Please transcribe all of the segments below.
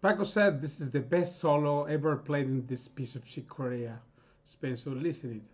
Paco said this is the best solo ever played in this piece of chic Corea. Spain, so listen it.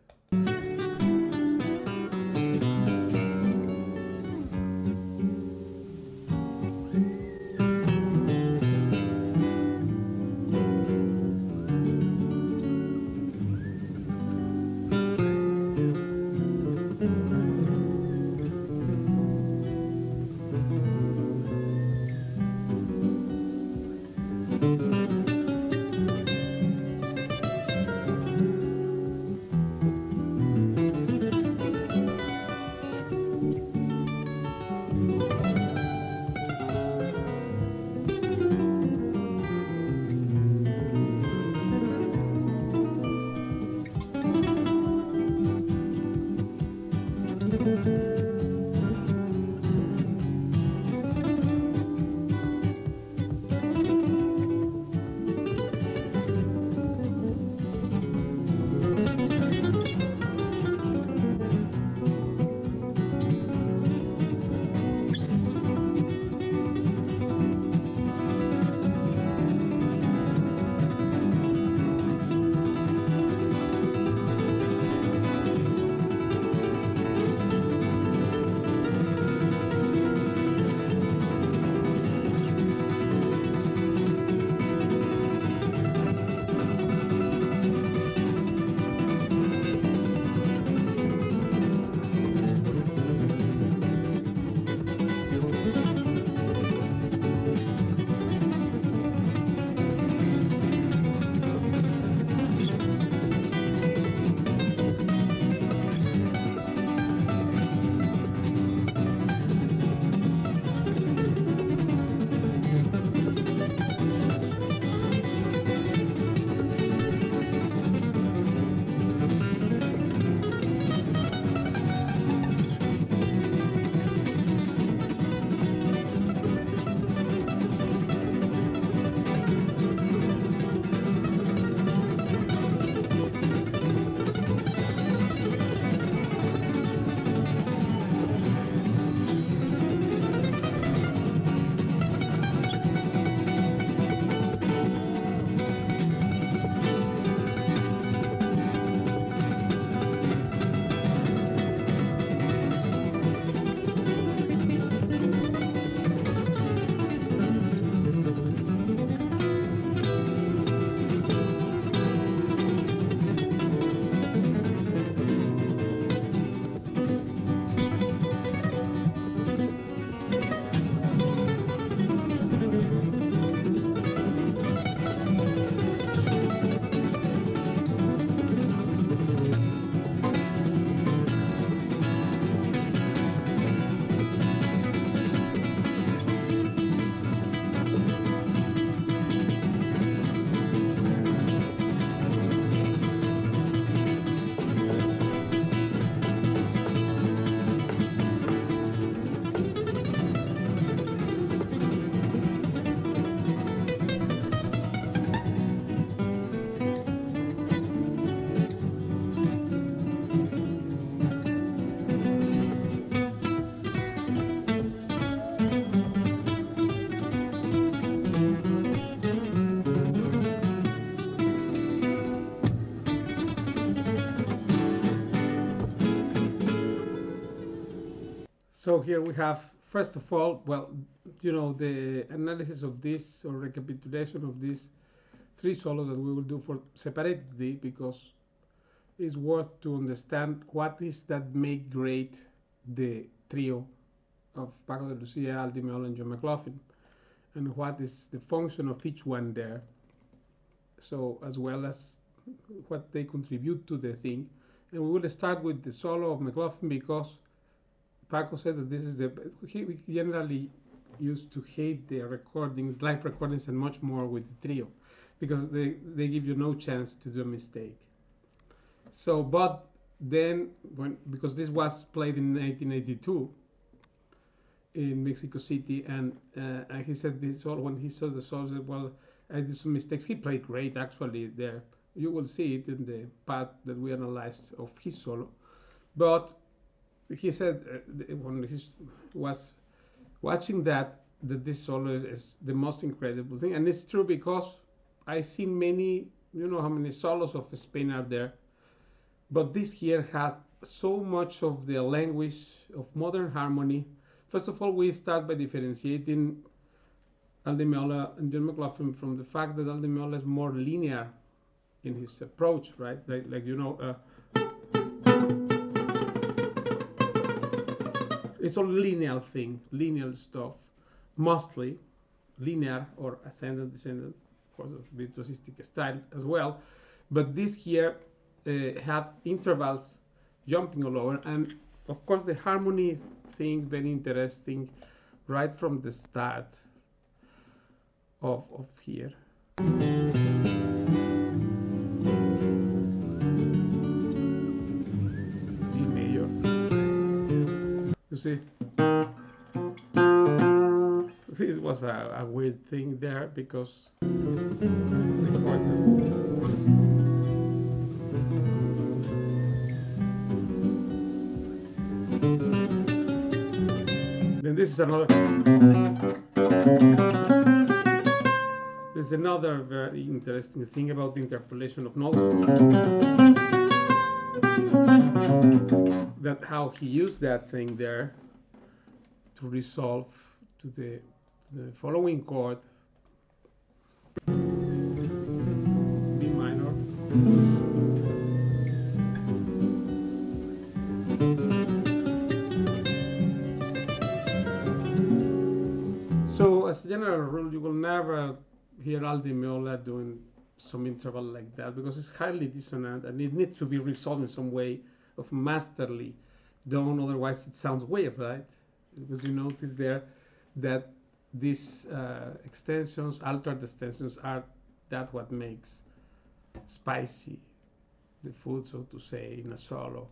So here we have, first of all, well, the analysis of this or recapitulation of these three solos that we will do for separately because it's worth to understand what is that make great the trio of Paco de Lucia, Aldi Meola, and John McLaughlin, and what is the function of each one there. So as well as what they contribute to the thing. And we will start with the solo of McLaughlin because Paco said that this is he generally used to hate the recordings, live recordings, and much more with the trio because they give you no chance to do a mistake. So, but then, because this was played in 1982 in Mexico City, and he said this all when he saw the song, said, well, I did some mistakes. He played great actually there. You will see it in the part that we analyzed of his solo. But he said when he was watching that, that this solo is the most incredible thing, and it's true because I see many, how many solos of Spain are there, but this here has so much of the language of modern harmony. First of all, we start by differentiating Aldi Meola and John McLaughlin from the fact that Aldi Meola is more linear in his approach, right? It's all linear thing, linear stuff, mostly linear or ascendant, descendant, of course, a virtuosistic style as well. But this here had intervals jumping all over, and of course the harmony thing very interesting right from the start of here. G major. You see, this was a weird thing there because then this is another. There's another very interesting thing about the interpolation of notes. That how he used that thing there to resolve to the following chord, B minor. So as a general rule, you will never hear Aldi Meola doing some interval like that because it's highly dissonant and it needs to be resolved in some way of masterly done, otherwise it sounds weird, right? Because you notice there that these extensions, altered extensions, are that what makes spicy the food, so to say, in a solo.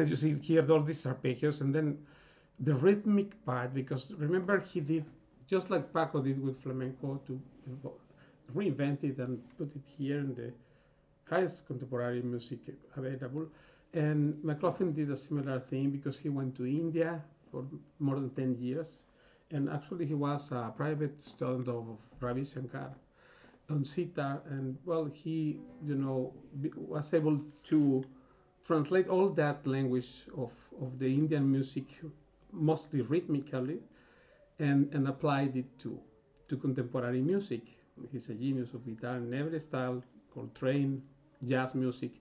You see here all these arpeggios, and then the rhythmic part, because remember he did just like Paco did with flamenco to reinvent it and put it here in the highest contemporary music available. And McLaughlin did a similar thing because he went to India for more than 10 years, and actually he was a private student of Ravi Shankar on sitar, and well, he was able to translate all that language of the Indian music, mostly rhythmically, and applied it to contemporary music. He's a genius of guitar in every style, Coltrane, jazz music,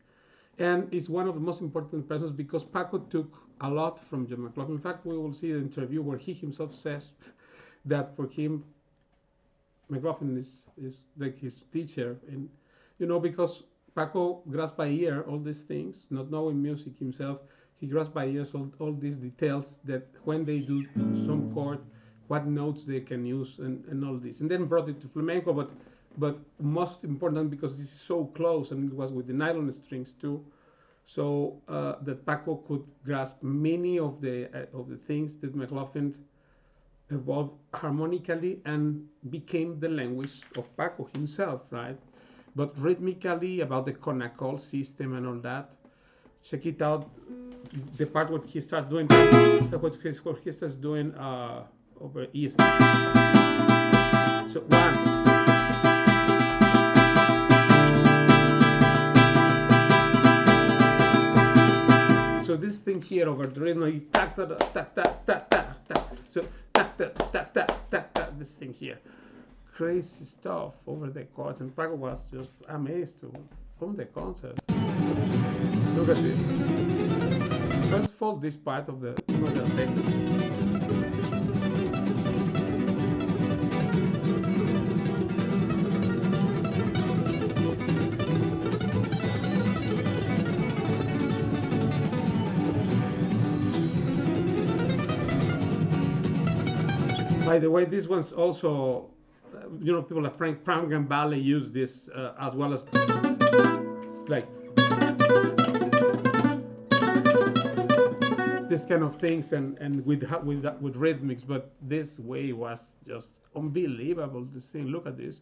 and is one of the most important persons because Paco took a lot from John McLaughlin. In fact, we will see the interview where he himself says that for him, McLaughlin is like his teacher, and because Paco grasped by ear all these things, not knowing music himself. He grasped by ears all these details that when they do some chord, what notes they can use and all this. And then brought it to flamenco, but most important because this is so close, and it was with the nylon strings too, so that Paco could grasp many of the things that McLaughlin evolved harmonically and became the language of Paco himself, right? But rhythmically, about the Conacol system and all that, check it out. The part what he starts doing, what he starts doing over E. So 1. So this thing here over the rhythm is ta ta ta ta ta ta ta. So ta ta ta ta ta ta. This thing here. Crazy stuff over the chords, and Paco was just amazed from the concert. Look at this. First of all, this part of the effect. By the way, this one's also, people like Frank and Ballet use this as well as like this kind of things, and with rhythmics. But this way was just unbelievable to sing. Look at this.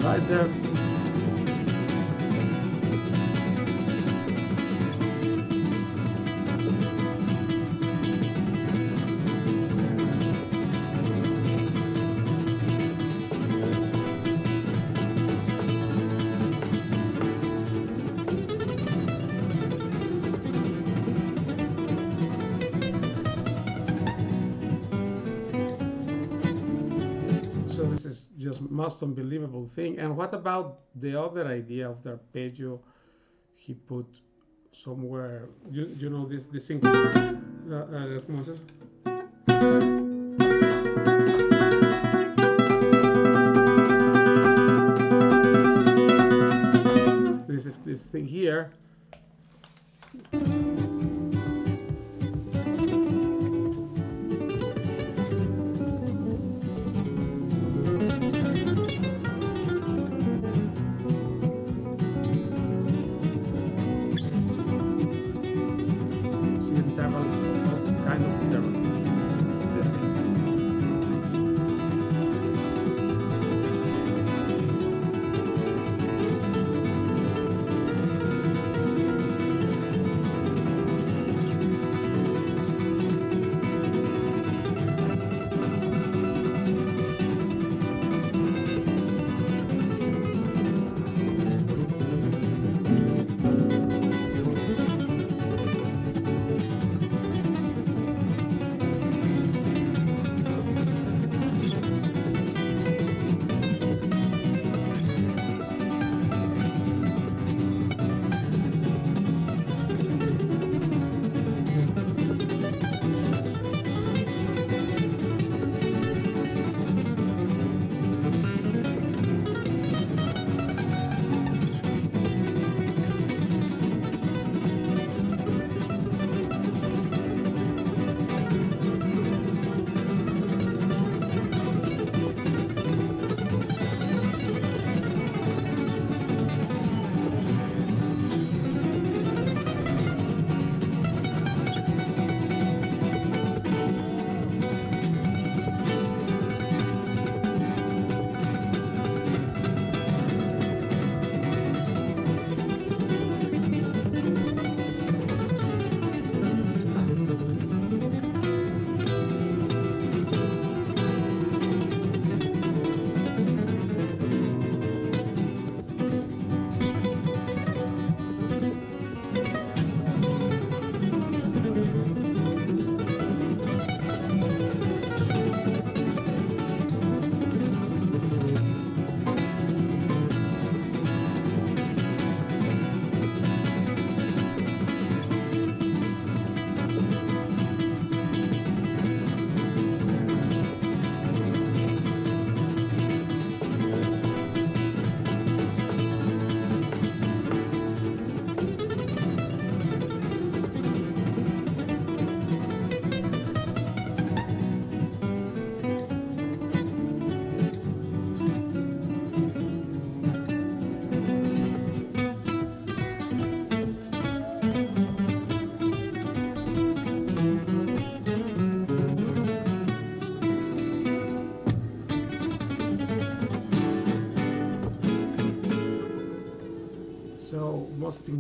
Right there. This is just most unbelievable thing. And what about the other idea of the arpeggio he put somewhere? You know this thing. ¿Cómo es eso? This is this thing here.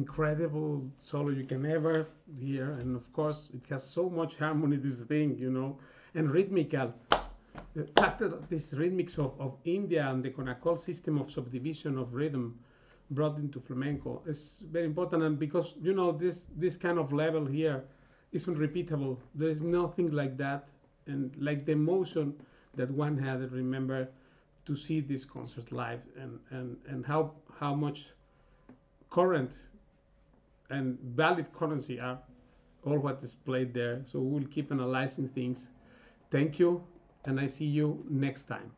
incredible solo you can ever hear, and of course it has so much harmony, this thing, you know, and rhythmical. The fact that this rhythmics of India and the Konakol system of subdivision of rhythm brought into flamenco is very important, and because you know this kind of level here is unrepeatable. There is nothing like that, and like the emotion that one had, remember, to see this concert live, and how much current and valid currency are all what is played there. So we'll keep analyzing things. Thank you, and I see you next time.